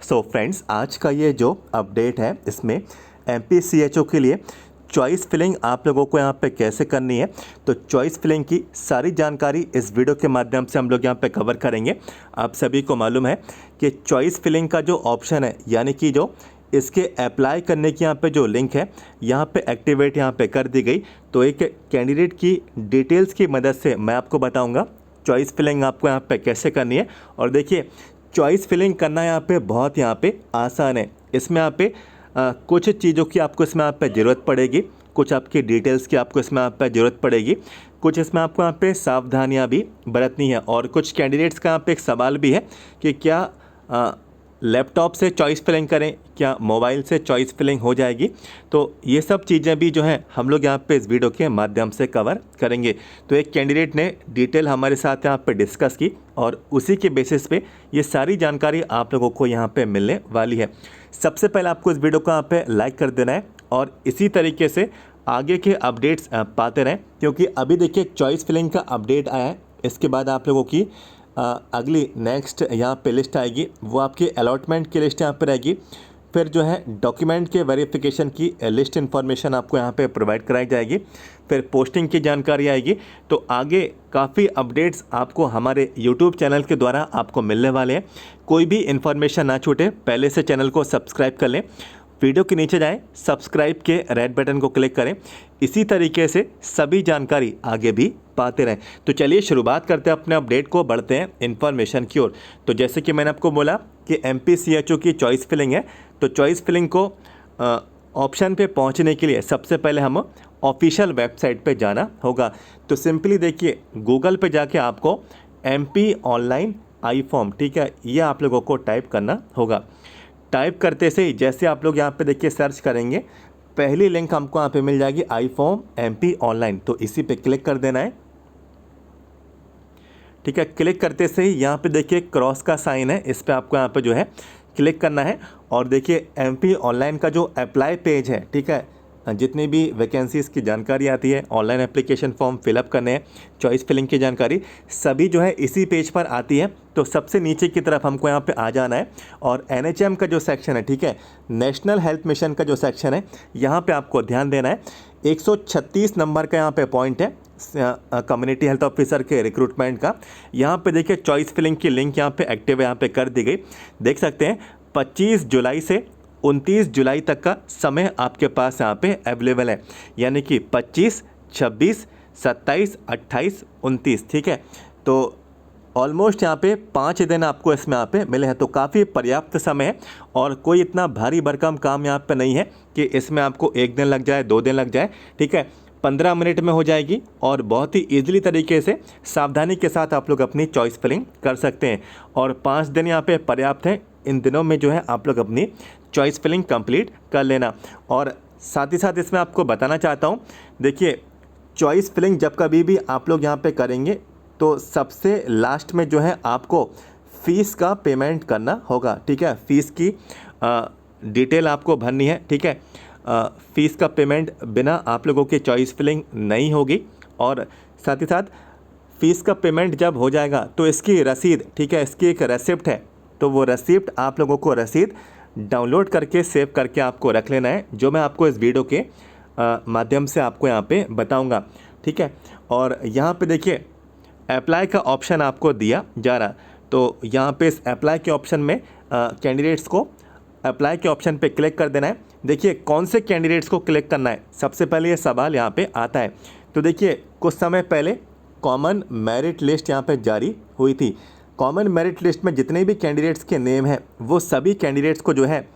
So friends, आज का ये जो अपडेट है इसमें MPCHO के लिए चॉइस फिलिंग आप लोगों को यहाँ पे कैसे करनी है, तो चॉइस फिलिंग की सारी जानकारी इस वीडियो के माध्यम से हम लोग यहाँ पे कवर करेंगे। आप सभी को मालूम है कि चॉइस फिलिंग का जो ऑप्शन है, यानी कि जो इसके अप्लाई करने की यहाँ पे जो लिंक है यहाँ पे एक्टिवेट यहाँ पे कर दी गई। तो एक कैंडिडेट की डिटेल्स की मदद से मैं आपको बताऊँगा चॉइस फिलिंग आपको यहाँ पे कैसे करनी है। और देखिए, चॉइस फिलिंग करना यहाँ पे बहुत यहाँ पे आसान है। इसमें यहाँ पे कुछ चीज़ों की आपको इसमें यहाँ पे ज़रूरत पड़ेगी, कुछ आपकी डिटेल्स की आपको इसमें यहाँ पे ज़रूरत पड़ेगी, कुछ इसमें आपको यहाँ पे सावधानियाँ भी बरतनी है। और कुछ कैंडिडेट्स का यहाँ पे एक सवाल भी है कि क्या लैपटॉप से चॉइस फिलिंग करें, क्या मोबाइल से चॉइस फिलिंग हो जाएगी। तो ये सब चीज़ें भी जो हैं हम लोग यहाँ पे इस वीडियो के माध्यम से कवर करेंगे। तो एक कैंडिडेट ने डिटेल हमारे साथ यहाँ पे डिस्कस की और उसी के बेसिस पे ये सारी जानकारी आप लोगों को यहाँ पे मिलने वाली है। सबसे पहले आपको इस वीडियो को यहाँ पे लाइक कर देना है और इसी तरीके से आगे के अपडेट्स पाते रहें, क्योंकि अभी देखिए चॉइस फिलिंग का अपडेट आया है। इसके बाद आप लोगों की अगली नेक्स्ट यहाँ पे लिस्ट आएगी, वो आपकी अलॉटमेंट की लिस्ट यहाँ पे रहेगी। फिर जो है डॉक्यूमेंट के वेरिफिकेशन की लिस्ट इन्फॉर्मेशन आपको यहाँ पे प्रोवाइड कराई जाएगी। फिर पोस्टिंग की जानकारी आएगी। तो आगे काफ़ी अपडेट्स आपको हमारे यूट्यूब चैनल के द्वारा आपको मिलने वाले हैं। कोई भी इन्फॉर्मेशन ना छूटे, पहले से चैनल को सब्सक्राइब कर लें। वीडियो के नीचे जाएं, सब्सक्राइब के रेड बटन को क्लिक करें। इसी तरीके से सभी जानकारी आगे भी पाते रहें। तो चलिए शुरुआत करते हैं अपने अपडेट को, बढ़ते हैं इन्फॉर्मेशन की ओर। तो जैसे कि मैंने आपको बोला कि MPCHO की चॉइस फिलिंग है, तो चॉइस फिलिंग को ऑप्शन पे पहुंचने के लिए सबसे पहले हम ऑफिशियल वेबसाइट पे जाना होगा। तो सिंपली देखिए, गूगल पे जाके आपको MP ऑनलाइन आई फॉर्म, ठीक है, ये आप लोगों को टाइप करना होगा। टाइप करते से ही जैसे आप लोग यहाँ पे देखिए सर्च करेंगे, पहली लिंक हमको यहाँ पे मिल जाएगी आई फॉर्म MP ऑनलाइन। तो इसी पे क्लिक कर देना है, ठीक है। क्लिक करते से ही यहाँ पे देखिए क्रॉस का साइन है, इस पे आपको यहाँ पे जो है क्लिक करना है। और देखिए MP ऑनलाइन का जो अप्लाई पेज है, ठीक है, जितनी भी वैकेंसीज़ की जानकारी आती है, ऑनलाइन एप्लीकेशन फॉर्म फिलअप करने हैं, चॉइस फिलिंग की जानकारी सभी जो है इसी पेज पर आती है। तो सबसे नीचे की तरफ हमको यहाँ पे आ जाना है और NHM का जो सेक्शन है, ठीक है, नेशनल हेल्थ मिशन का जो सेक्शन है, यहाँ पे आपको ध्यान देना है। 136 नंबर का यहाँ पे पॉइंट है कम्युनिटी हेल्थ ऑफिसर के रिक्रूटमेंट का। यहाँ पे देखिए चॉइस फिलिंग की लिंक यहाँ पे एक्टिव यहाँ पे कर दी गई। देख सकते हैं 25 जुलाई से 29 जुलाई तक का समय आपके पास यहाँ पे अवेलेबल है, यानी कि 25, 26, 27, 28, 29, ठीक है। तो ऑलमोस्ट यहाँ पे 5 दिन आपको इसमें यहाँ पे मिले हैं। तो काफ़ी पर्याप्त समय है और कोई इतना भारी भरकम काम यहाँ पे नहीं है कि इसमें आपको 1 दिन लग जाए, 2 दिन लग जाए, ठीक है। 15 मिनट में हो जाएगी और बहुत ही ईजिली तरीके से सावधानी के साथ आप लोग अपनी चॉइस फिलिंग कर सकते हैं। और 5 दिन यहाँ पे पर्याप्त है। इन दिनों में जो है आप लोग अपनी चॉइस फिलिंग कंप्लीट कर लेना। और साथ ही साथ इसमें आपको बताना चाहता हूँ, देखिए चॉइस फिलिंग जब कभी भी आप लोग यहाँ पे करेंगे तो सबसे लास्ट में जो है आपको फ़ीस का पेमेंट करना होगा, ठीक है। फ़ीस की डिटेल आपको भरनी है, ठीक है। फ़ीस का पेमेंट बिना आप लोगों की चॉइस फिलिंग नहीं होगी। और साथ ही साथ फ़ीस का पेमेंट जब हो जाएगा तो इसकी रसीद, ठीक है, इसकी एक रेसिप्ट है, तो वो रसीप्ट आप लोगों को रसीद डाउनलोड करके सेव करके आपको रख लेना है, जो मैं आपको इस वीडियो के माध्यम से आपको यहाँ पे बताऊँगा, ठीक है। और यहाँ पे देखिए अप्लाई का ऑप्शन आपको दिया जा रहा, तो यहाँ पे इस अप्लाई के ऑप्शन में कैंडिडेट्स को अप्लाई के ऑप्शन पे क्लिक कर देना है। देखिए कौन से कैंडिडेट्स को क्लिक करना है, सबसे पहले ये सवाल यहाँ पे आता है। तो देखिए कुछ समय पहले कॉमन मेरिट लिस्ट यहाँ पे जारी हुई थी। कॉमन मेरिट लिस्ट में जितने भी कैंडिडेट्स के नेम हैं, वो सभी कैंडिडेट्स को जो है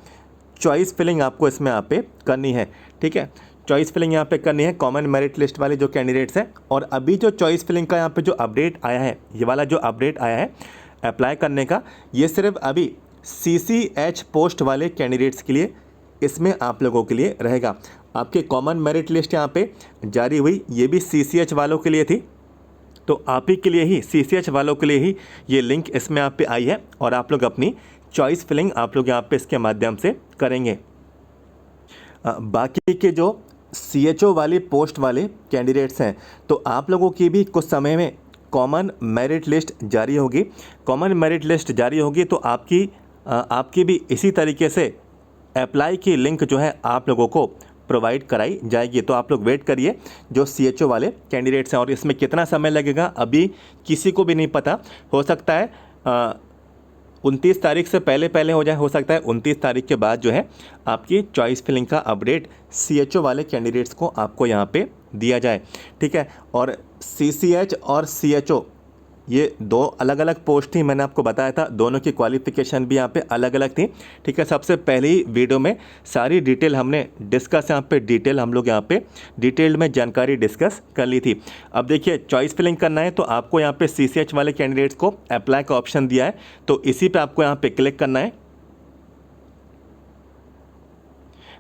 चॉइस फिलिंग आपको इसमें यहाँ पे करनी है, ठीक है। चॉइस फिलिंग यहाँ पे करनी है कॉमन मेरिट लिस्ट वाले जो कैंडिडेट्स हैं। और अभी जो चॉइस फिलिंग का यहाँ पे जो अपडेट आया है, ये वाला जो अपडेट आया है अप्लाई करने का, ये सिर्फ अभी CCH पोस्ट वाले कैंडिडेट्स के लिए, इसमें आप लोगों के लिए रहेगा। आपके कॉमन मेरिट लिस्ट यहाँ पे जारी हुई, ये भी CCH वालों के लिए थी। तो आप ही के लिए ही, CCH वालों के लिए ही ये लिंक इसमें आप पे आई है और आप लोग अपनी चॉइस फिलिंग आप लोग यहाँ पे इसके माध्यम से करेंगे। बाकी के जो CHO वाली पोस्ट वाले कैंडिडेट्स हैं, तो आप लोगों की भी कुछ समय में कॉमन मेरिट लिस्ट जारी होगी। कॉमन मेरिट लिस्ट जारी होगी तो आपकी आपकी भी इसी तरीके से अप्लाई की लिंक जो है आप लोगों को प्रोवाइड कराई जाएगी। तो आप लोग वेट करिए जो CHO वाले कैंडिडेट्स हैं। और इसमें कितना समय लगेगा अभी किसी को भी नहीं पता। हो सकता है 29 तारीख से पहले पहले हो जाए, हो सकता है 29 तारीख के बाद जो है आपकी चॉइस फिलिंग का अपडेट CHO वाले कैंडिडेट्स को आपको यहाँ पे दिया जाए, ठीक है। और CCH और CHO ये दो अलग अलग पोस्ट थी, मैंने आपको बताया था, दोनों की क्वालिफिकेशन भी यहाँ पे अलग अलग थी, ठीक है। सबसे पहली वीडियो में सारी डिटेल हमने डिस्कस यहाँ पे डिटेल हम लोग यहाँ पे डिटेल्ड में जानकारी डिस्कस कर ली थी। अब देखिए चॉइस फिलिंग करना है तो आपको यहाँ पे CCH वाले कैंडिडेट्स को अप्लाई का ऑप्शन दिया है, तो इसी पे आपको यहाँ पे क्लिक करना है।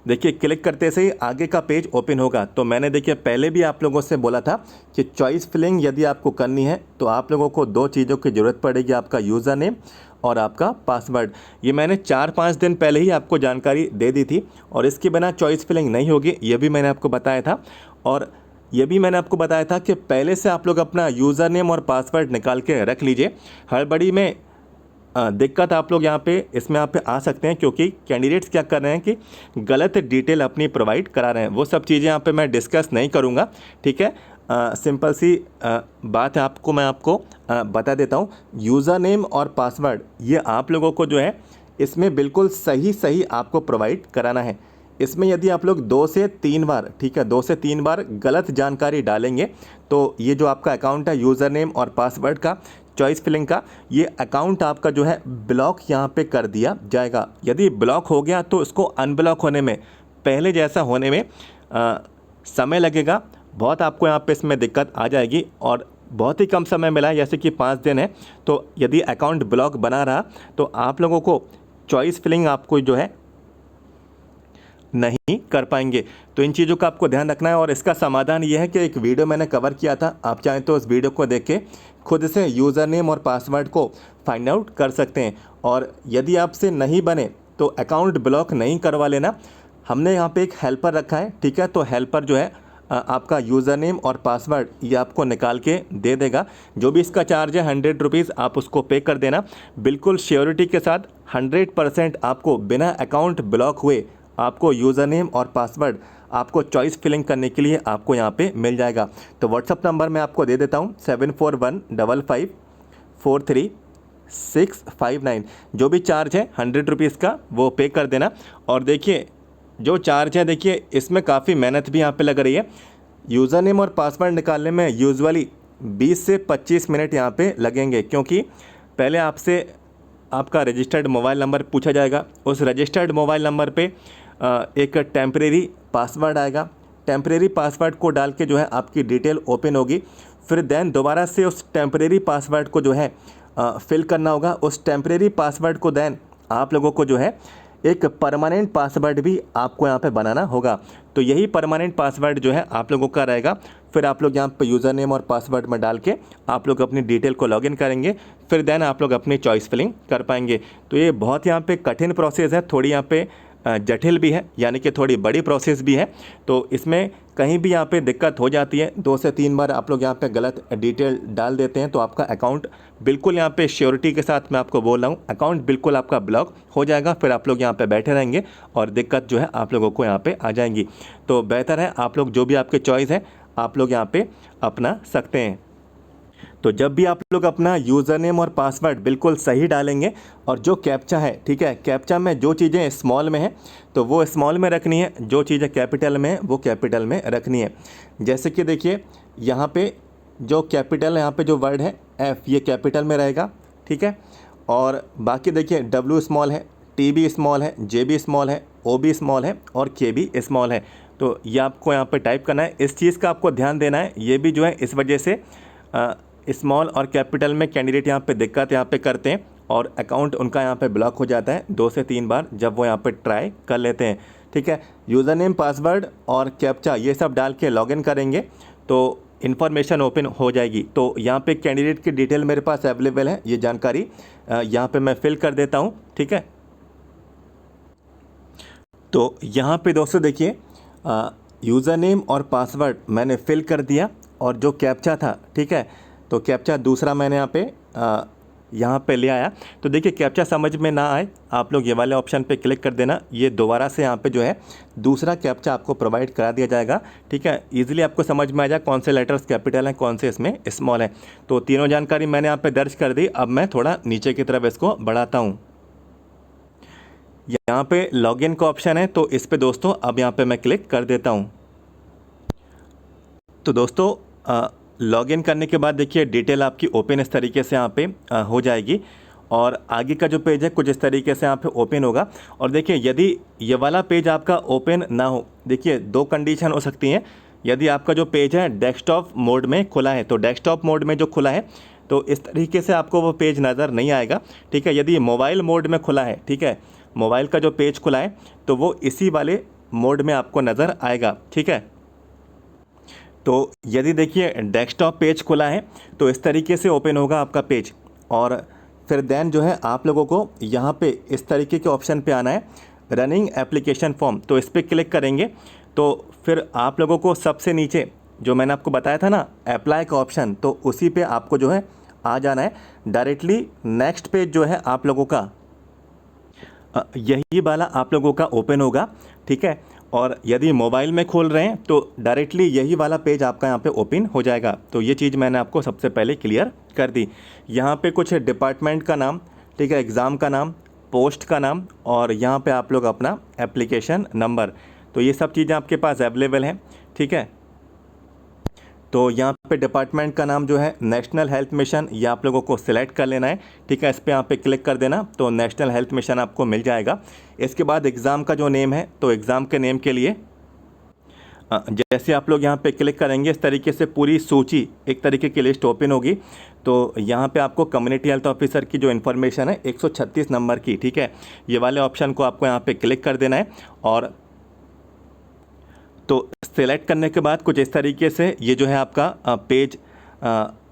देखिए क्लिक करते से ही आगे का पेज ओपन होगा। तो मैंने देखिए पहले भी आप लोगों से बोला था कि चॉइस फिलिंग यदि आपको करनी है तो आप लोगों को दो चीज़ों की ज़रूरत पड़ेगी, आपका यूज़र नेम और आपका पासवर्ड। ये मैंने 4-5 दिन पहले ही आपको जानकारी दे दी थी और इसके बिना चॉइस फिलिंग नहीं होगी, ये भी मैंने आपको बताया था। और ये भी मैंने आपको बताया था कि पहले से आप लोग अपना यूज़र नेम और पासवर्ड निकाल के रख लीजिए। हड़बड़ी में दिक्कत आप लोग यहाँ पे इसमें आप पे आ सकते हैं, क्योंकि कैंडिडेट्स क्या कर रहे हैं कि गलत डिटेल अपनी प्रोवाइड करा रहे हैं। वो सब चीज़ें यहाँ पे मैं डिस्कस नहीं करूँगा, ठीक है। सिंपल सी बात है, मैं आपको बता देता हूँ। यूज़र नेम और पासवर्ड ये आप लोगों को जो है इसमें बिल्कुल सही आपको प्रोवाइड कराना है। इसमें यदि आप लोग 2 से 3 बार, ठीक है, 2 से 3 बार गलत जानकारी डालेंगे तो ये जो आपका अकाउंट है यूज़र नेम और पासवर्ड का चॉइस फिलिंग का, ये अकाउंट आपका जो है ब्लॉक यहाँ पे कर दिया जाएगा। यदि ब्लॉक हो गया तो इसको अनब्लॉक होने में, पहले जैसा होने में समय लगेगा बहुत। आपको यहाँ पे इसमें दिक्कत आ जाएगी और बहुत ही कम समय मिला है, जैसे कि 5 दिन है। तो यदि अकाउंट ब्लॉक बना रहा तो आप लोगों को चॉइस फिलिंग आपको जो है नहीं कर पाएंगे। तो इन चीज़ों का आपको ध्यान रखना है। और इसका समाधान ये है कि एक वीडियो मैंने कवर किया था, आप चाहें तो उस वीडियो को देख के खुद से यूज़र नेम और पासवर्ड को फाइंड आउट कर सकते हैं। और यदि आपसे नहीं बने तो अकाउंट ब्लॉक नहीं करवा लेना। हमने यहाँ पे एक हेल्पर रखा है, ठीक है। तो हेल्पर जो है आपका यूज़र नेम और पासवर्ड ये आपको निकाल के दे देगा। जो भी इसका चार्ज है 100 रुपीज़ आप उसको पे कर देना, बिल्कुल श्योरिटी के साथ 100% आपको बिना अकाउंट ब्लॉक हुए आपको यूज़र नेम और पासवर्ड आपको चॉइस फिलिंग करने के लिए आपको यहाँ पे मिल जाएगा। तो व्हाट्सअप नंबर मैं आपको दे देता हूँ 7415543659। जो भी चार्ज है 100 रुपीज़ का वो पे कर देना। और देखिए जो चार्ज है, देखिए इसमें काफ़ी मेहनत भी यहाँ पे लग रही है। यूज़र नेम और पासवर्ड निकालने में यूजुअली 20 से 25 मिनट यहाँ पे लगेंगे, क्योंकि पहले आपसे आपका रजिस्टर्ड मोबाइल नंबर पूछा जाएगा। उस रजिस्टर्ड मोबाइल नंबर पे एक टेम्परेरी पासवर्ड आएगा। टेम्परेरी पासवर्ड को डाल के जो है आपकी डिटेल ओपन होगी। फिर देन दोबारा से उस टेम्परेरी पासवर्ड को जो है फिल करना होगा। उस टेम्परेरी पासवर्ड को देन आप लोगों को जो है एक परमानेंट पासवर्ड भी आपको यहाँ पे बनाना होगा। तो यही परमानेंट पासवर्ड जो है आप लोगों का रहेगा। फिर आप लोग यहाँ पे यूज़र नेम और पासवर्ड में डाल के आप लोग अपनी डिटेल को लॉगिन करेंगे। फिर देन आप लोग अपनी चॉइस फिलिंग कर पाएंगे। तो ये बहुत यहाँ पे कठिन प्रोसेस है, थोड़ी यहाँ पे जटिल भी है, यानी कि थोड़ी बड़ी प्रोसेस भी है। तो इसमें कहीं भी यहाँ पे दिक्कत हो जाती है, 2 से 3 बार आप लोग यहाँ पे गलत डिटेल डाल देते हैं तो आपका अकाउंट बिल्कुल यहाँ पे श्योरिटी के साथ मैं आपको बोल रहा हूँ अकाउंट बिल्कुल आपका ब्लॉक हो जाएगा। फिर आप लोग यहाँ पे बैठे रहेंगे और दिक्कत जो है आप लोगों को यहाँ पे आ जाएंगी। तो बेहतर है आप लोग जो भी आपके चॉइस है आप लोग यहाँ पे अपना सकते हैं। तो जब भी आप लोग अपना यूज़र नेम और पासवर्ड बिल्कुल सही डालेंगे और जो कैप्चा है, ठीक है, कैप्चा में जो चीज़ें स्मॉल में है तो वो स्मॉल में रखनी है, जो चीज़ें कैपिटल में है वो कैपिटल में रखनी है। जैसे कि देखिए यहाँ पे जो कैपिटल है, यहाँ पे जो वर्ड है F ये कैपिटल में रहेगा, ठीक है। और बाकी देखिए W स्मॉल है, T भी स्मॉल है, J भी स्मॉल है, O भी स्मॉल है और K भी स्मॉल है। तो ये आपको यहाँ पे टाइप करना है। इस चीज़ का आपको ध्यान देना है। ये भी जो है इस वजह से स्मॉल और कैपिटल में कैंडिडेट यहाँ पे दिक्कत यहाँ पे करते हैं और अकाउंट उनका यहाँ पे ब्लॉक हो जाता है 2 से 3 बार जब वो यहाँ पे ट्राई कर लेते हैं, ठीक है। यूज़र नेम, पासवर्ड और कैप्चा ये सब डाल के लॉगिन करेंगे तो इन्फॉर्मेशन ओपन हो जाएगी। तो यहाँ पे कैंडिडेट की डिटेल मेरे पास अवेलेबल है, ये जानकारी यहाँ पे मैं फिल कर देता हूँ, ठीक है। तो यहाँ पे दोस्तों देखिए यूज़र नेम और पासवर्ड मैंने फिल कर दिया और जो कैप्चा था, ठीक है, तो कैप्चा दूसरा मैंने यहाँ पे यहाँ पे ले आया। तो देखिए कैप्चा समझ में ना आए आप लोग ये वाले ऑप्शन पे क्लिक कर देना, ये दोबारा से यहाँ पे जो है दूसरा कैप्चा आपको प्रोवाइड करा दिया जाएगा। ठीक है, ईजिली आपको समझ में आ जाए कौन से लेटर्स कैपिटल हैं, कौन से इसमें स्मॉल हैं। तो तीनों जानकारी मैंने यहाँ पे दर्ज कर दी। अब मैं थोड़ा नीचे की तरफ इसको बढ़ाता हूँ। यहाँ पे लॉगिन का ऑप्शन है, तो इस पे दोस्तों अब यहाँ पे मैं क्लिक कर देता हूँ। तो दोस्तों लॉगिन करने के बाद देखिए डिटेल आपकी ओपन इस तरीके से यहाँ पे हो जाएगी और आगे का जो पेज है कुछ इस तरीके से यहाँ पे ओपन होगा। और देखिए यदि ये वाला पेज आपका ओपन ना हो, देखिए दो कंडीशन हो सकती हैं। यदि आपका जो पेज है डेस्कटॉप मोड में खुला है, तो डेस्कटॉप मोड में जो खुला है तो इस तरीके से आपको वो पेज नज़र नहीं आएगा। ठीक है, यदि मोबाइल मोड में खुला है, ठीक है, मोबाइल का जो पेज खुला है तो वो इसी वाले मोड में आपको नज़र आएगा। ठीक है, तो यदि देखिए डेस्कटॉप पेज खुला है तो इस तरीके से ओपन होगा आपका पेज। और फिर देन जो है आप लोगों को यहाँ पे इस तरीके के ऑप्शन पे आना है, रनिंग एप्लीकेशन फॉर्म, तो इस पर क्लिक करेंगे तो फिर आप लोगों को सबसे नीचे जो मैंने आपको बताया था ना अप्लाई का ऑप्शन, तो उसी पे आपको जो है आ जाना है। डायरेक्टली नेक्स्ट पेज जो है आप लोगों का यही वाला आप लोगों का ओपन होगा। ठीक है, और यदि मोबाइल में खोल रहे हैं तो डायरेक्टली यही वाला पेज आपका यहाँ पे ओपन हो जाएगा। तो ये चीज़ मैंने आपको सबसे पहले क्लियर कर दी। यहाँ पे कुछ डिपार्टमेंट का नाम, ठीक है, एग्ज़ाम का नाम, पोस्ट का नाम और यहाँ पे आप लोग अपना एप्लीकेशन नंबर, तो ये सब चीज़ें आपके पास अवेलेबल हैं। ठीक है, तो यहाँ पे डिपार्टमेंट का नाम जो है नेशनल हेल्थ मिशन, ये आप लोगों को सिलेक्ट कर लेना है। ठीक है, इस पर यहाँ पे क्लिक कर देना तो नेशनल हेल्थ मिशन आपको मिल जाएगा। इसके बाद एग्ज़ाम का जो नेम है तो एग्ज़ाम के नेम के लिए जैसे आप लोग यहाँ पे क्लिक करेंगे इस तरीके से पूरी सूची एक तरीके की लिस्ट ओपन होगी। तो यहाँ पे आपको कम्युनिटी हेल्थ ऑफिसर की जो इन्फॉर्मेशन है 136 नंबर की, ठीक है, ये वाले ऑप्शन को आपको यहाँ पे क्लिक कर देना है। और तो सेलेक्ट करने के बाद कुछ इस तरीके से ये जो है आपका पेज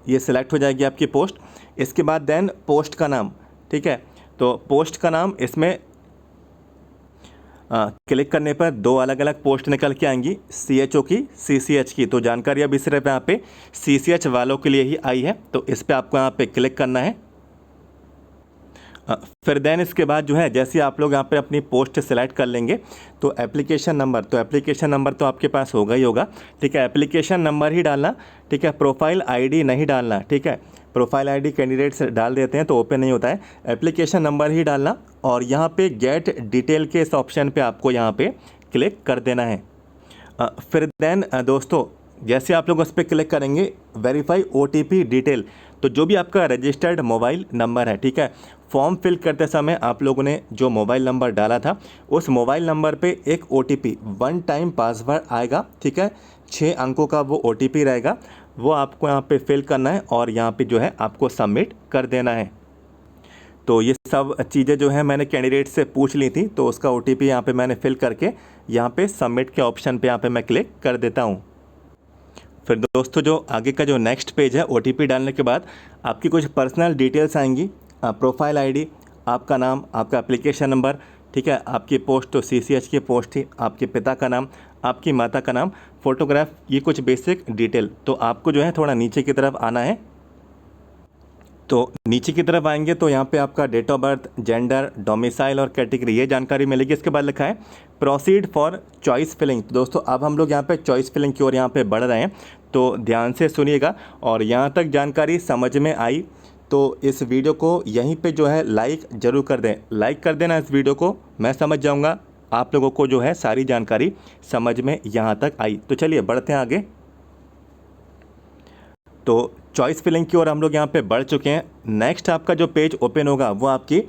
ये सिलेक्ट हो जाएगी आपकी पोस्ट। इसके बाद देन पोस्ट का नाम, ठीक है, तो पोस्ट का नाम इसमें क्लिक करने पर दो अलग अलग पोस्ट निकल के आएंगी, CHO की, CCH की। तो जानकारी अभी सिर्फ यहाँ पे CCH वालों के लिए ही आई है, तो इस पर आपको यहाँ पे क्लिक करना है। फिर देन इसके बाद जो है जैसे आप लोग यहाँ पे अपनी पोस्ट सेलेक्ट कर लेंगे तो एप्लीकेशन नंबर, तो एप्लीकेशन नंबर तो आपके पास होगा ही होगा। ठीक है, एप्लीकेशन नंबर ही डालना। ठीक है, प्रोफाइल आईडी नहीं डालना। ठीक है, प्रोफाइल आईडी कैंडिडेट्स डाल देते हैं तो ओपन नहीं होता है, एप्लीकेशन नंबर ही डालना। और यहाँ पे गेट डिटेल के इस ऑप्शन पे आपको यहाँ पे क्लिक कर देना है। फिर देन दोस्तों जैसे आप लोग उस पर क्लिक करेंगे वेरीफाई OTP डिटेल, तो जो भी आपका रजिस्टर्ड मोबाइल नंबर है, ठीक है, फॉर्म फिल करते समय आप लोगों ने जो मोबाइल नंबर डाला था उस मोबाइल नंबर पे एक OTP वन टाइम पासवर्ड आएगा। ठीक है, 6 अंकों का वो OTP रहेगा, वो आपको यहाँ पे फिल करना है और यहाँ पे जो है आपको सबमिट कर देना है। तो ये सब चीज़ें जो है मैंने कैंडिडेट से पूछ ली थी, तो उसका OTP यहाँ पे मैंने फिल करके यहाँ पे सबमिट के ऑप्शन पे यहाँ पे मैं क्लिक कर देता हूँ। फिर दोस्तों जो आगे का जो नेक्स्ट पेज है, OTP डालने के बाद आपकी कुछ पर्सनल डिटेल्स आएंगी, प्रोफाइल आईडी, आपका नाम, आपका एप्लीकेशन नंबर, ठीक है, आपकी पोस्ट तो CCH की पोस्ट थी, आपके पिता का नाम, आपकी माता का नाम, फ़ोटोग्राफ, ये कुछ बेसिक डिटेल। तो आपको जो है थोड़ा नीचे की तरफ आना है। तो नीचे की तरफ आएंगे तो यहाँ पे आपका date of birth, gender, domicile और कैटेगरी ये जानकारी मिलेगी। इसके बाद लिखा है प्रोसीड फॉर चॉइस फिलिंग। तो दोस्तों अब हम लोग यहाँ पे चॉइस फिलिंग की ओर यहाँ पे बढ़ रहे हैं, तो ध्यान से सुनिएगा। और यहाँ तक जानकारी समझ में आई तो इस वीडियो को यहीं पे जो है लाइक ज़रूर कर दें, लाइक कर देना इस वीडियो को, मैं समझ जाऊँगा आप लोगों को जो है सारी जानकारी समझ में यहाँ तक आई। तो चलिए बढ़ते हैं आगे। तो चॉइस फिलिंग की ओर हम लोग यहाँ पे बढ़ चुके हैं। नेक्स्ट आपका जो पेज ओपन होगा वो आपकी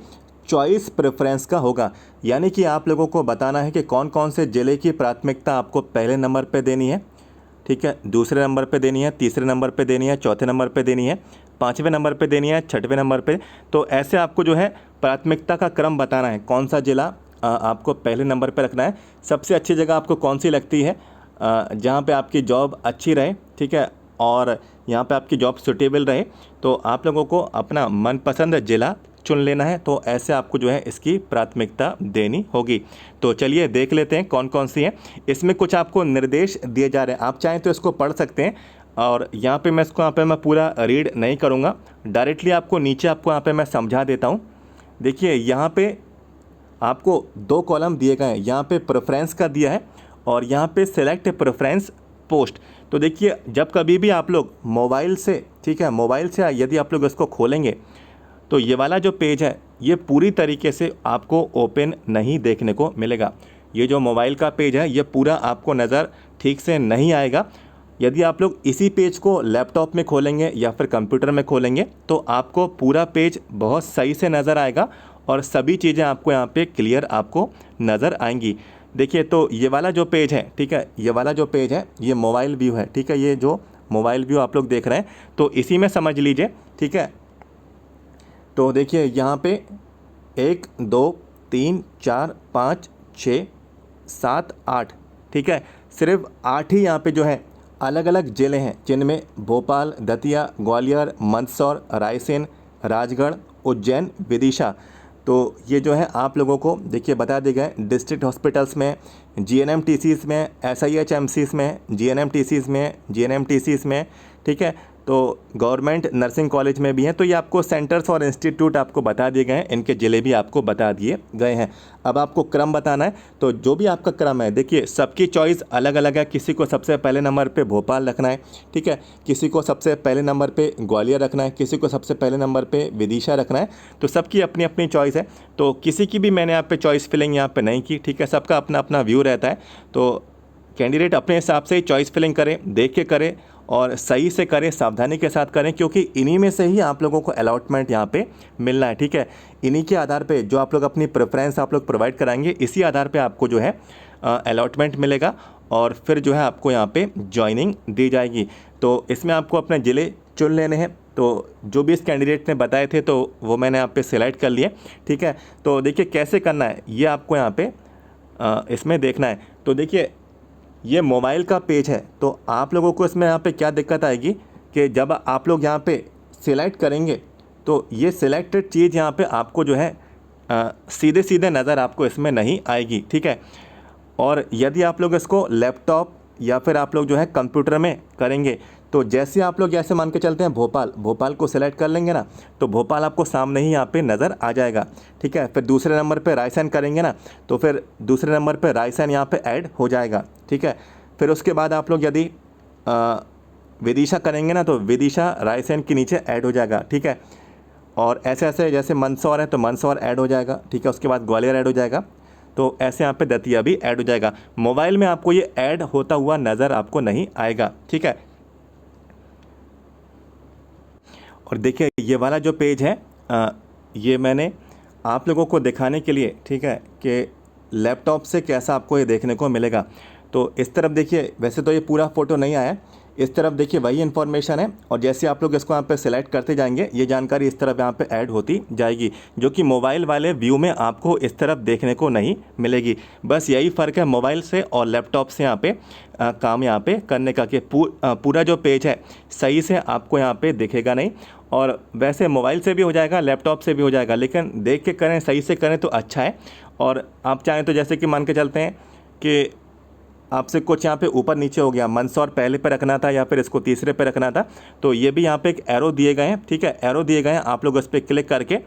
चॉइस प्रेफरेंस का होगा, यानी कि आप लोगों को बताना है कि कौन कौन से ज़िले की प्राथमिकता आपको पहले नंबर पे देनी है, ठीक है, दूसरे नंबर पे देनी है, तीसरे नंबर पे देनी है, चौथे नंबर पे देनी है, 5वें नंबर पे देनी है, 6वें नंबर पे। तो ऐसे आपको जो है प्राथमिकता का क्रम बताना है, कौन सा ज़िला आपको पहले नंबर पे रखना है। सबसे अच्छी जगह आपको कौन सी लगती है जहाँ पे आपकी जॉब अच्छी रहे, ठीक है, और यहाँ पे आपकी जॉब सुटेबल रहे, तो आप लोगों को अपना मनपसंद ज़िला चुन लेना है। तो ऐसे आपको जो है इसकी प्राथमिकता देनी होगी। तो चलिए देख लेते हैं कौन कौन सी हैं। इसमें कुछ आपको निर्देश दिए जा रहे हैं, आप चाहें तो इसको पढ़ सकते हैं, और यहाँ पे मैं इसको यहाँ पे मैं पूरा रीड नहीं करूँगा, डायरेक्टली आपको नीचे आपको यहाँ पे मैं समझा देता हूँ। देखिए यहाँ पे आपको दो कॉलम दिए गए हैं, यहाँ पे प्रेफरेंस का दिया है और यहाँ पे सेलेक्ट प्रेफरेंस पोस्ट। तो देखिए जब कभी भी आप लोग मोबाइल से, ठीक है, मोबाइल से यदि आप लोग इसको खोलेंगे तो ये वाला जो पेज है ये पूरी तरीके से आपको ओपन नहीं देखने को मिलेगा। ये जो मोबाइल का पेज है ये पूरा आपको नज़र ठीक से नहीं आएगा। यदि आप लोग इसी पेज को लैपटॉप में खोलेंगे या फिर कंप्यूटर में खोलेंगे तो आपको पूरा पेज बहुत सही से नज़र आएगा और सभी चीज़ें आपको यहाँ पे क्लियर आपको नज़र आएंगी। देखिए तो ये वाला जो पेज है, ठीक है, ये वाला जो पेज है ये मोबाइल व्यू है, ठीक है, ये जो मोबाइल व्यू आप लोग देख रहे हैं तो इसी में समझ लीजिए, ठीक है। तो देखिए यहाँ पे 1 2 3 4 5 6 7 8, ठीक है, सिर्फ 8 ही यहाँ पे जो है अलग अलग ज़िले हैं जिनमें भोपाल, दतिया, ग्वालियर, मंदसौर, रायसेन, राजगढ़, उज्जैन, विदिशा। तो ये जो है आप लोगों को देखिए बता दिए गए डिस्ट्रिक्ट हॉस्पिटल्स में, जीएनएमटीसीज़ में, एसआईएचएमसीज़ में, जीएनएमटीसीज़ में, जीएनएमटीसीज़ में, ठीक है। तो गवर्नमेंट नर्सिंग कॉलेज में भी हैं। तो ये आपको सेंटर्स और इंस्टीट्यूट आपको बता दिए गए हैं, इनके ज़िले भी आपको बता दिए गए हैं। अब आपको क्रम बताना है, तो जो भी आपका क्रम है देखिए सबकी चॉइस अलग अलग है। किसी को सबसे पहले नंबर पे भोपाल रखना है, ठीक है, किसी को सबसे पहले नंबर पे ग्वालियर रखना है, किसी को सबसे पहले नंबर पे विदिशा रखना है। तो सबकी अपनी अपनी चॉइस है, तो किसी की भी मैंने यहाँ पे चॉइस फिलिंग यहाँ पे नहीं की, ठीक है, सबका अपना अपना व्यू रहता है। तो कैंडिडेट अपने हिसाब से ही चॉइस फिलिंग करें, देख के करें और सही से करें, सावधानी के साथ करें, क्योंकि इन्हीं में से ही आप लोगों को अलॉटमेंट यहाँ पे मिलना है, ठीक है। इन्हीं के आधार पे जो आप लोग अपनी प्रेफरेंस आप लोग प्रोवाइड कराएंगे, इसी आधार पे आपको जो है अलॉटमेंट मिलेगा और फिर जो है आपको यहाँ पे ज्वाइनिंग दी जाएगी। तो इसमें आपको अपने ज़िले चुन लेने हैं। तो जो भी इस कैंडिडेट ने बताए थे तो वो मैंने यहाँ पे सिलेक्ट कर लिए, ठीक है। तो देखिए कैसे करना है ये आपको यहाँ पे इसमें देखना है। तो देखिए ये मोबाइल का पेज है, तो आप लोगों को इसमें यहाँ पे क्या दिक्कत आएगी कि जब आप लोग यहाँ पे सिलेक्ट करेंगे तो ये सिलेक्टेड चीज़ यहाँ पे आपको जो है सीधे सीधे नज़र आपको इसमें नहीं आएगी, ठीक है। और यदि आप लोग इसको लैपटॉप या फिर आप लोग जो है कंप्यूटर में करेंगे तो जैसे आप लोग जैसे मान के चलते हैं भोपाल को सिलेक्ट कर लेंगे ना, तो भोपाल आपको सामने ही यहाँ पे नज़र आ जाएगा, ठीक है। फिर दूसरे नंबर पे रायसेन करेंगे ना, तो फिर दूसरे नंबर पे रायसेन यहाँ पे ऐड हो जाएगा, ठीक है। फिर उसके बाद आप लोग यदि विदिशा करेंगे ना, तो विदिशा रायसेन के नीचे ऐड हो जाएगा, ठीक है। और ऐसे ऐसे जैसे मंदसौर है तो मंदसौर ऐड हो जाएगा, ठीक है। उसके बाद ग्वालियर ऐड हो जाएगा, तो ऐसे यहाँ पे दतिया भी ऐड हो जाएगा। मोबाइल में आपको ये ऐड होता हुआ नज़र आपको नहीं आएगा, ठीक है। और देखिए ये वाला जो पेज है ये मैंने आप लोगों को दिखाने के लिए, ठीक है, कि लैपटॉप से कैसा आपको ये देखने को मिलेगा। तो इस तरफ देखिए, वैसे तो ये पूरा फ़ोटो नहीं आया, इस तरफ देखिए वही इन्फॉर्मेशन है और जैसे आप लोग इसको यहाँ पे सिलेक्ट करते जाएंगे ये जानकारी इस तरफ यहाँ पे ऐड होती जाएगी, जो कि मोबाइल वाले व्यू में आपको इस तरफ देखने को नहीं मिलेगी। बस यही फ़र्क है मोबाइल से और लैपटॉप से यहाँ पे काम यहाँ पे करने का, कि पूरा जो पेज है सही से आपको यहाँ पे दिखेगा नहीं। और वैसे मोबाइल से भी हो जाएगा, लैपटॉप से भी हो जाएगा, लेकिन देख के करें, सही से करें तो अच्छा है। और आप चाहें तो जैसे कि मान के चलते हैं कि आपसे कुछ यहाँ पे ऊपर नीचे हो गया, मंदसौर पहले पे रखना था या फिर इसको तीसरे पे रखना था, तो ये भी यहाँ पे एक एरो दिए गए हैं, ठीक है, एरो दिए गए हैं, आप लोग उस पर क्लिक करके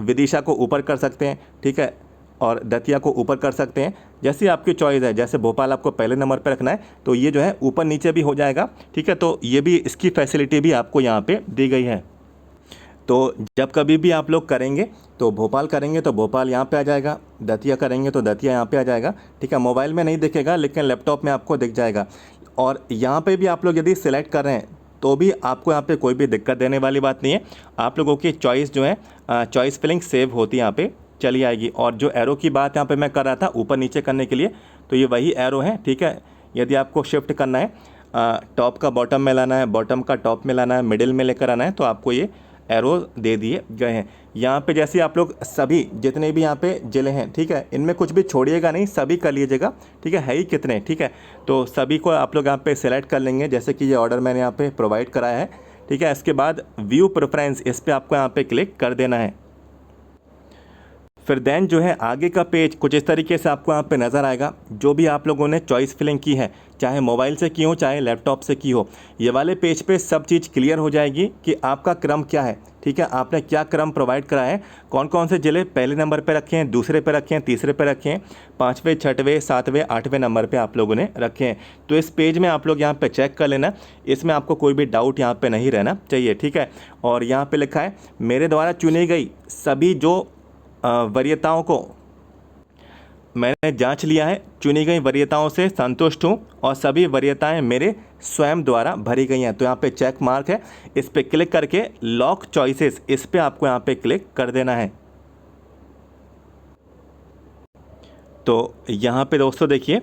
विदिशा को ऊपर कर सकते हैं, ठीक है, और दतिया को ऊपर कर सकते हैं, जैसी आपकी चॉइस है। जैसे भोपाल आपको पहले नंबर पर रखना है तो ये जो है ऊपर नीचे भी हो जाएगा, ठीक है। तो ये भी, इसकी फैसिलिटी भी आपको यहाँ पे दी गई है। तो जब कभी भी आप लोग करेंगे तो भोपाल करेंगे तो भोपाल यहाँ पे आ जाएगा, दतिया करेंगे तो दतिया यहाँ पे आ जाएगा, ठीक है। मोबाइल में नहीं दिखेगा लेकिन लैपटॉप में आपको दिख जाएगा। और यहाँ पे भी आप लोग यदि सिलेक्ट कर रहे हैं तो भी आपको यहाँ पे कोई भी दिक्कत देने वाली बात नहीं है। आप लोगों की चॉइस जो है चॉइस फिलिंग सेव होती यहाँ पे चली आएगी। और जो एरो की बात यहाँ पे मैं कर रहा था ऊपर नीचे करने के लिए, तो ये वही एरो है, ठीक है। यदि आपको शिफ्ट करना है, टॉप का बॉटम में लाना है, बॉटम का टॉप में लाना है, मिडिल में लेकर आना है, तो आपको ये एरो दे दिए गए हैं। यहाँ पे जैसे आप लोग सभी जितने भी यहाँ पे ज़िले हैं, ठीक है, इनमें कुछ भी छोड़िएगा नहीं, सभी कर लीजिएगा, ठीक है ही कितने, ठीक है। तो सभी को आप लोग यहाँ पे सेलेक्ट कर लेंगे, जैसे कि ये ऑर्डर मैंने यहाँ पे प्रोवाइड कराया है, ठीक है। इसके बाद व्यू प्रेफरेंस, इस पर आपको यहाँ पे क्लिक कर देना है। फिर देन जो है आगे का पेज कुछ इस तरीके से आपको यहाँ पे नज़र आएगा। जो भी आप लोगों ने चॉइस फिलिंग की है, चाहे मोबाइल से की हो चाहे लैपटॉप से की हो, ये वाले पेज पे सब चीज़ क्लियर हो जाएगी कि आपका क्रम क्या है। ठीक है, आपने क्या क्रम प्रोवाइड करा है, कौन कौन से ज़िले पहले नंबर पे रखे हैं, दूसरे पे रखे हैं, तीसरे पे रखे हैं, 5वें 6वें 7वें 8वें नंबर पे आप लोगों ने रखे हैं। तो इस पेज में आप लोग यहाँ पे चेक कर लेना, इसमें आपको कोई भी डाउट यहाँ पे नहीं रहना चाहिए। ठीक है, और यहाँ पे लिखा है मेरे द्वारा चुनी गई सभी जो वरीयताओं को मैंने जांच लिया है, चुनी गई वरीयताओं से संतुष्ट हूँ और सभी वरीयताएं मेरे स्वयं द्वारा भरी गई हैं। तो यहाँ पे चेक मार्क है, इस पे क्लिक करके लॉक चॉइसेस, इस पे आपको यहाँ पे क्लिक कर देना है। तो यहाँ पे दोस्तों देखिए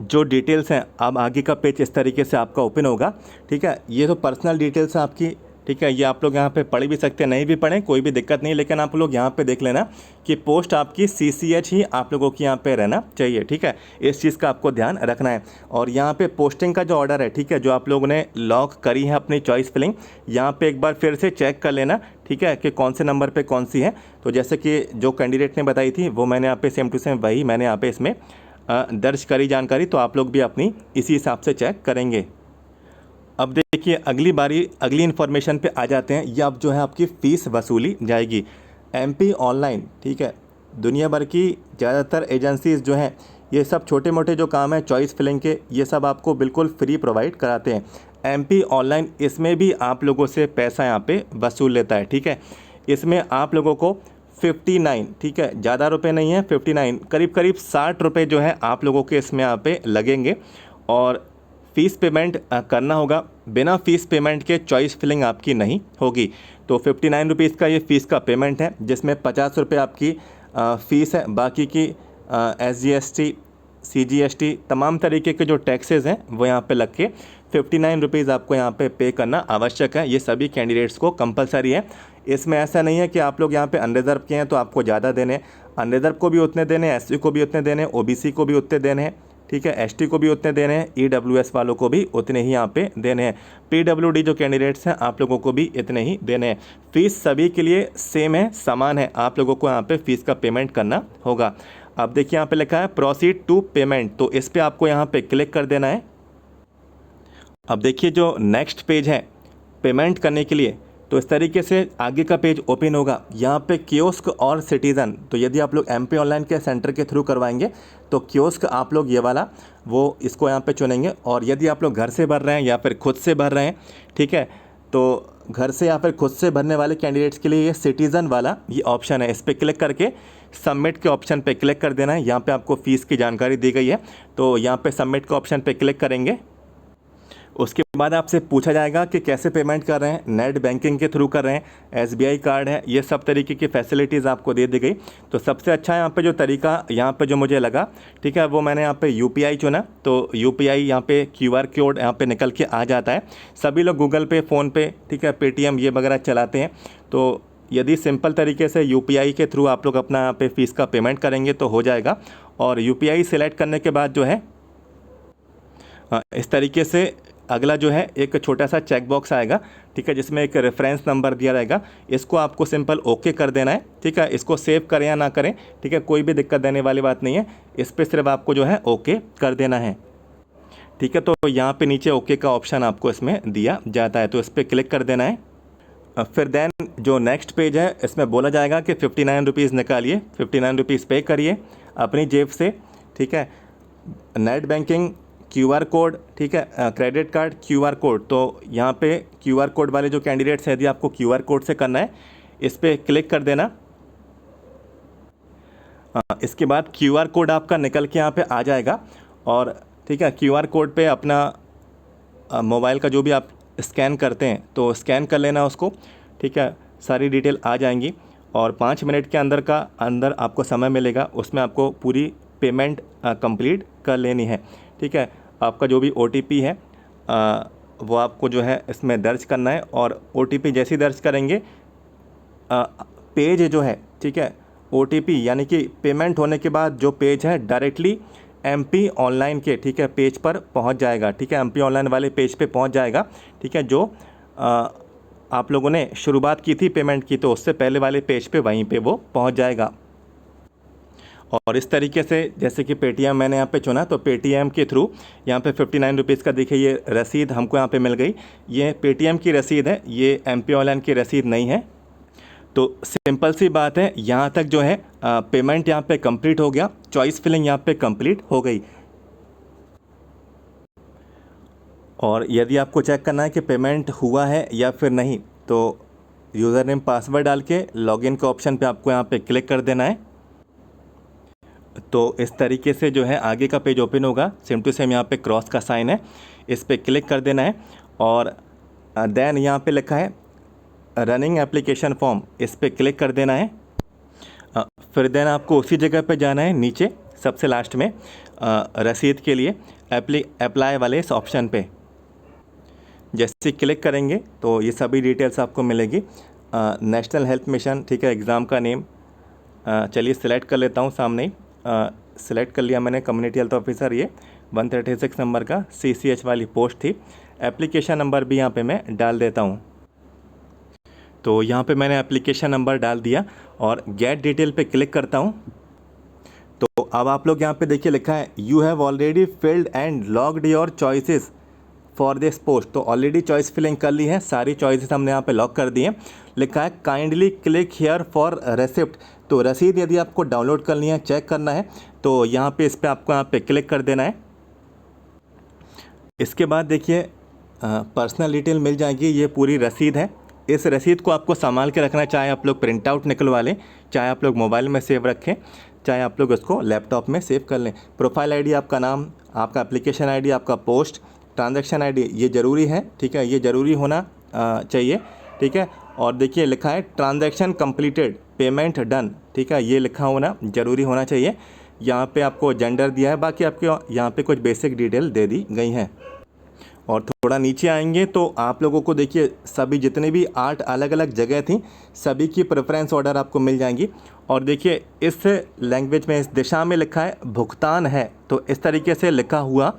जो डिटेल्स हैं, अब आगे का पेज इस तरीके से आपका ओपन होगा। ठीक है, ये तो पर्सनल डिटेल्स है आपकी। ठीक है, ये आप लोग यहाँ पे पढ़ भी सकते हैं, नहीं भी पढ़ें कोई भी दिक्कत नहीं, लेकिन आप लोग यहाँ पे देख लेना कि पोस्ट आपकी CCH ही आप लोगों की यहाँ पे रहना चाहिए। ठीक है, इस चीज़ का आपको ध्यान रखना है। और यहाँ पे पोस्टिंग का जो ऑर्डर है, ठीक है, जो आप लोगों ने लॉक करी है अपनी चॉइस फिलिंग, यहाँ पे एक बार फिर से चेक कर लेना। ठीक है, कि कौन से नंबर पर कौन सी है। तो जैसे कि जो कैंडिडेट ने बताई थी वो मैंने यहाँ पे सेम टू सेम वही मैंने यहाँ पे इसमें दर्ज करी जानकारी, तो आप लोग भी अपनी इसी हिसाब से चेक करेंगे। अब देखिए अगली बारी अगली इन्फॉर्मेशन पे आ जाते हैं। ये अब जो है आपकी फ़ीस वसूली जाएगी MP ऑनलाइन। ठीक है, दुनिया भर की ज़्यादातर एजेंसीज़ जो हैं, ये सब छोटे मोटे जो काम है चॉइस फिलिंग के, ये सब आपको बिल्कुल फ्री प्रोवाइड कराते हैं। MP ऑनलाइन इसमें भी आप लोगों से पैसा यहाँ पे वसूल लेता है। ठीक है, इसमें आप लोगों को 59, ठीक है, ज़्यादा रुपए नहीं है, 59 करीब करीब 60 रुपये जो है आप लोगों के इसमें यहाँ पे लगेंगे। और फ़ीस पेमेंट करना होगा, बिना फ़ीस पेमेंट के चॉइस फिलिंग आपकी नहीं होगी। तो 59 रुपीज़ का ये फ़ीस का पेमेंट है, जिसमें 50 रुपये आपकी फ़ीस है, बाकी की SGST CGST तमाम तरीके के जो टैक्सेस हैं वो यहाँ पे लग के 59 रुपीज़ आपको यहाँ पे करना आवश्यक है। ये सभी कैंडिडेट्स को कंपलसरी है। इसमें ऐसा नहीं है कि आप लोग यहाँ पे अनरिजर्व के हैं तो आपको ज़्यादा देने, अनरिजर्व को भी उतने देने, SC को भी उतने देने, OBC को भी उतने देने हैं। ठीक है, ST को भी उतने देने हैं, EWS वालों को भी उतने ही यहाँ पे देने हैं, PWD जो कैंडिडेट्स हैं आप लोगों को भी इतने ही देने हैं। फ़ीस सभी के लिए सेम है, समान है, आप लोगों को यहाँ पे फ़ीस का पेमेंट करना होगा। अब देखिए यहाँ पे लिखा है प्रोसीड टू पेमेंट, तो इस पर आपको यहाँ पे क्लिक कर देना है। अब देखिए जो नेक्स्ट पेज है पेमेंट करने के लिए, तो इस तरीके से आगे का पेज ओपन होगा। यहाँ पे कियोस्क और सिटीज़न, तो यदि आप लोग MP ऑनलाइन के सेंटर के थ्रू करवाएंगे तो कियोस्क आप लोग ये वाला वो इसको यहाँ पे चुनेंगे। और यदि आप लोग घर से भर रहे हैं या फिर खुद से भर रहे हैं, ठीक है, तो घर से या फिर खुद से भरने वाले कैंडिडेट्स के लिए ये सिटीज़न वाला ये ऑप्शन है, इस पर क्लिक करके सबमिट के ऑप्शन पे क्लिक कर देना है। यहाँ पे आपको फ़ीस की जानकारी दी गई है, तो यहाँ पे सबमिट के ऑप्शन पे क्लिक करेंगे। उसके बाद आपसे पूछा जाएगा कि कैसे पेमेंट कर रहे हैं, नेट बैंकिंग के थ्रू कर रहे हैं, SBI कार्ड है, ये सब तरीके की फैसिलिटीज़ आपको दे दी गई। तो सबसे अच्छा यहाँ पे जो तरीका यहाँ पे जो मुझे लगा, ठीक है, वो मैंने यहाँ पे UPI चुना। तो UPI यहाँ पे QR कोड यहाँ पे निकल के आ जाता है। सभी लोग गूगल पे, फ़ोनपे, ठीक है, Paytm ये वगैरह चलाते हैं। तो यदि सिंपल तरीके से UPI के थ्रू आप लोग अपना यहाँ पे फ़ीस का पेमेंट करेंगे तो हो जाएगा। और UPI सेलेक्ट करने के बाद जो है इस तरीके से अगला जो है एक छोटा सा चेक बॉक्स आएगा, ठीक है, जिसमें एक रेफरेंस नंबर दिया रहेगा। इसको आपको सिंपल ओके कर देना है। ठीक है, इसको सेव करें या ना करें, ठीक है, कोई भी दिक्कत देने वाली बात नहीं है, इस पर सिर्फ आपको जो है ओके कर देना है। ठीक है, तो यहाँ पे नीचे ओके का ऑप्शन आपको इसमें दिया जाता है, तो इस पर क्लिक कर देना है। फिर देन जो नेक्स्ट पेज है इसमें बोला जाएगा कि 59 रुपीज़ निकालिए, 59 रुपीज़ पे करिए अपनी जेब से। ठीक है, नेट बैंकिंग, QR कोड, ठीक है, क्रेडिट कार्ड, QR कोड। तो यहाँ पे QR कोड वाले जो कैंडिडेट्स हैं, यदि आपको QR कोड से करना है, इस पर क्लिक कर देना। इसके बाद QR कोड आपका निकल के यहाँ पे आ जाएगा। और ठीक है, QR कोड पे अपना मोबाइल का जो भी आप स्कैन करते हैं तो स्कैन कर लेना उसको। ठीक है, सारी डिटेल आ जाएंगी और 5 मिनट के अंदर आपको समय मिलेगा, उसमें आपको पूरी पेमेंट कंप्लीट कर लेनी है। ठीक है, आपका जो भी OTP है वो आपको जो है इसमें दर्ज करना है। और OTP जैसे ही दर्ज करेंगे पेज जो है, ठीक है, OTP यानी कि पेमेंट होने के बाद जो पेज है डायरेक्टली MP ऑनलाइन के, ठीक है, पेज पर पहुंच जाएगा। ठीक है, MP ऑनलाइन वाले पेज पे पहुंच जाएगा। ठीक है, जो आप लोगों ने शुरुआत की थी पेमेंट की, तो उससे पहले वाले पेज पे वहीं पे वो पहुंच जाएगा। और इस तरीके से जैसे कि पेटीएम मैंने यहाँ पे चुना, तो पेटीएम के थ्रू यहाँ पे 59 रुपीज़ का देखिए ये रसीद हमको यहाँ पे मिल गई। ये पेटीएम की रसीद है, ये एमपी ऑनलाइन की रसीद नहीं है। तो सिंपल सी बात है, यहाँ तक जो है पेमेंट यहाँ पे कंप्लीट हो गया, चॉइस फिलिंग यहाँ पे कंप्लीट हो गई। और यदि आपको चेक करना है कि पेमेंट हुआ है या फिर नहीं, तो यूज़र नेम पासवर्ड डाल के लॉगिन के ऑप्शन पे आपको यहाँ पे क्लिक कर देना है। तो इस तरीके से जो है आगे का पेज ओपन होगा। सेम टू सेम यहाँ पे क्रॉस का साइन है, इस पर क्लिक कर देना है। और देन यहाँ पे लिखा है रनिंग एप्लीकेशन फॉर्म, इस पर क्लिक कर देना है। फिर देन आपको उसी जगह पे जाना है, नीचे सबसे लास्ट में रसीद के लिए अप्लाई वाले इस ऑप्शन पे जैसे क्लिक करेंगे तो ये सभी डिटेल्स आपको मिलेगी। नेशनल हेल्थ मिशन, ठीक है, एग्ज़ाम का नेम चलिए सिलेक्ट कर लेता हूँ सामने ही। सिलेक्ट कर लिया मैंने, कम्युनिटी हेल्थ ऑफिसर, ये 136 नंबर का CCH वाली पोस्ट थी। एप्लीकेशन नंबर भी यहाँ पे मैं डाल देता हूँ। तो यहाँ पे मैंने एप्लीकेशन नंबर डाल दिया और गेट डिटेल पे क्लिक करता हूँ। तो अब आप लोग यहाँ पे देखिए लिखा है you have already filled and logged your choices for this post. तो ऑलरेडी चॉइस फिलिंग कर ली है, सारी चॉइसेस हमने यहाँ पे लॉक कर दी हैं। लिखा है kindly click here for receipt. तो रसीद यदि आपको डाउनलोड करनी है, चेक करना है, तो यहाँ पे इस पर आपको यहाँ पे क्लिक कर देना है। इसके बाद देखिए पर्सनल डिटेल मिल जाएगी, ये पूरी रसीद है। इस रसीद को आपको संभाल के रखना, चाहे आप लोग प्रिंट आउट निकलवा लें, चाहे आप लोग मोबाइल में सेव रखें, चाहे आप लोग उसको लैपटॉप में सेव कर लें। प्रोफाइल आईडी आपका नाम, आपका एप्लीकेशन आईडी, आपका पोस्ट, ट्रांजैक्शन आईडी, ये ज़रूरी है, ठीक है, ये ज़रूरी होना चाहिए, ठीक है। और देखिए लिखा है ट्रांजैक्शन कंप्लीटेड, पेमेंट डन, ठीक है, ये लिखा होना ज़रूरी होना चाहिए। यहाँ पे आपको जेंडर दिया है, बाकी आपके यहाँ पे कुछ बेसिक डिटेल दे दी गई हैं। और थोड़ा नीचे आएंगे तो आप लोगों को देखिए सभी जितने भी 8 अलग अलग जगह थी, सभी की प्रेफरेंस ऑर्डर आपको मिल जाएंगी। और देखिए इस लैंग्वेज में, इस दिशा में लिखा है भुगतान है, तो इस तरीके से लिखा हुआ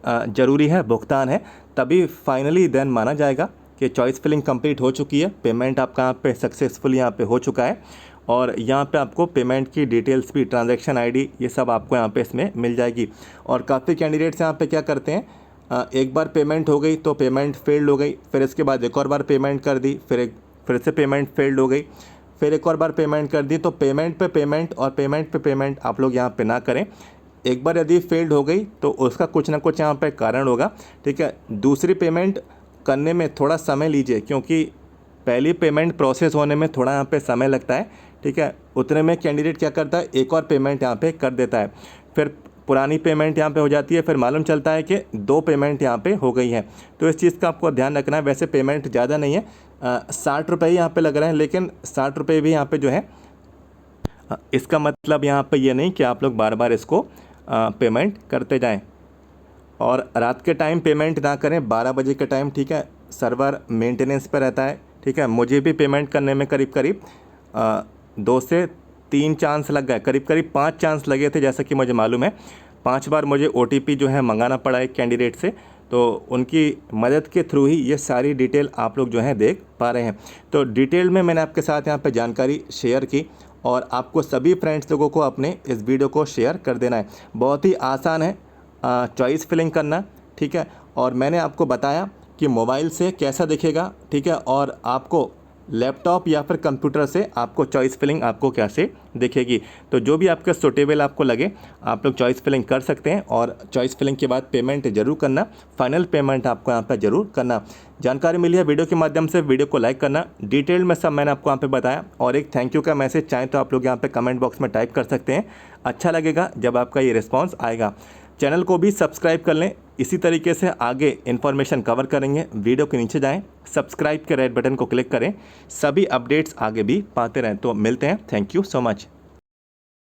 ज़रूरी है, भुगतान है, तभी फाइनली देन माना जाएगा कि चॉइस फिलिंग कंप्लीट हो चुकी है, पेमेंट आपका यहाँ पे सक्सेसफुली यहाँ पे हो चुका है। और यहाँ पे आपको पेमेंट की डिटेल्स भी, ट्रांजैक्शन आईडी, ये सब आपको यहाँ पे इसमें मिल जाएगी। और काफ़ी कैंडिडेट्स यहाँ पे क्या करते हैं, एक बार पेमेंट हो गई तो पेमेंट फेल्ड हो गई, फिर इसके बाद एक और बार पेमेंट कर दी, फिर से पेमेंट फेल्ड हो गई, फिर एक और बार पेमेंट कर दी। तो पेमेंट पे पेमेंट और पेमेंट पे पेमेंट आप लोग यहाँ पे ना करें। एक बार यदि फेल्ड हो गई तो उसका कुछ ना कुछ यहाँ पे कारण होगा, ठीक है। दूसरी पेमेंट करने में थोड़ा समय लीजिए, क्योंकि पहली पेमेंट प्रोसेस होने में थोड़ा यहाँ पे समय लगता है, ठीक है। उतने में कैंडिडेट क्या करता है, एक और पेमेंट यहाँ पे कर देता है, फिर पुरानी पेमेंट यहाँ पे हो जाती है, फिर मालूम चलता है कि 2 पेमेंट यहाँ पे हो गई हैं। तो इस चीज़ का आपको ध्यान रखना है। वैसे पेमेंट ज़्यादा नहीं है, 60 रुपये ही यहाँ पे लग रहे हैं, लेकिन 60 रुपये भी यहाँ पे जो है, इसका मतलब यहाँ पे ये नहीं कि आप लोग बार बार इसको पेमेंट करते जाएं। और रात के टाइम पेमेंट ना करें, 12 बजे के टाइम, ठीक है, सर्वर मेंटेनेंस पर रहता है, ठीक है। मुझे भी पेमेंट करने में करीब करीब 2 से 3 चांस लग गए, करीब करीब 5 चांस लगे थे, जैसा कि मुझे मालूम है। 5 बार मुझे OTP जो है मंगाना पड़ा एक कैंडिडेट से, तो उनकी मदद के थ्रू ही ये सारी डिटेल आप लोग जो हैं देख पा रहे हैं। तो डिटेल में मैंने आपके साथ यहाँ पे जानकारी शेयर की, और आपको सभी फ्रेंड्स लोगों को अपने इस वीडियो को शेयर कर देना है। बहुत ही आसान है चॉइस फिलिंग करना, ठीक है। और मैंने आपको बताया कि मोबाइल से कैसा दिखेगा, ठीक है, और आपको लैपटॉप या फिर कंप्यूटर से आपको चॉइस फिलिंग आपको कैसे दिखेगी। तो जो भी आपके सूटेबल आपको लगे, आप लोग चॉइस फिलिंग कर सकते हैं। और चॉइस फिलिंग के बाद पेमेंट जरूर करना, फाइनल पेमेंट आपको यहाँ पर जरूर करना। जानकारी मिली है वीडियो के माध्यम से, वीडियो को लाइक करना, डिटेल में सब मैंने आपको यहाँ पे बताया। और एक थैंक यू का मैसेज चाहें तो आप लोग यहाँ पे कमेंट बॉक्स में टाइप कर सकते हैं, अच्छा लगेगा जब आपका ये रिस्पॉन्स आएगा। चैनल को भी सब्सक्राइब कर लें, इसी तरीके से आगे इन्फॉर्मेशन कवर करेंगे। वीडियो के नीचे जाएं, सब्सक्राइब के रेड बटन को क्लिक करें, सभी अपडेट्स आगे भी पाते रहें। तो मिलते हैं, थैंक यू सो मच।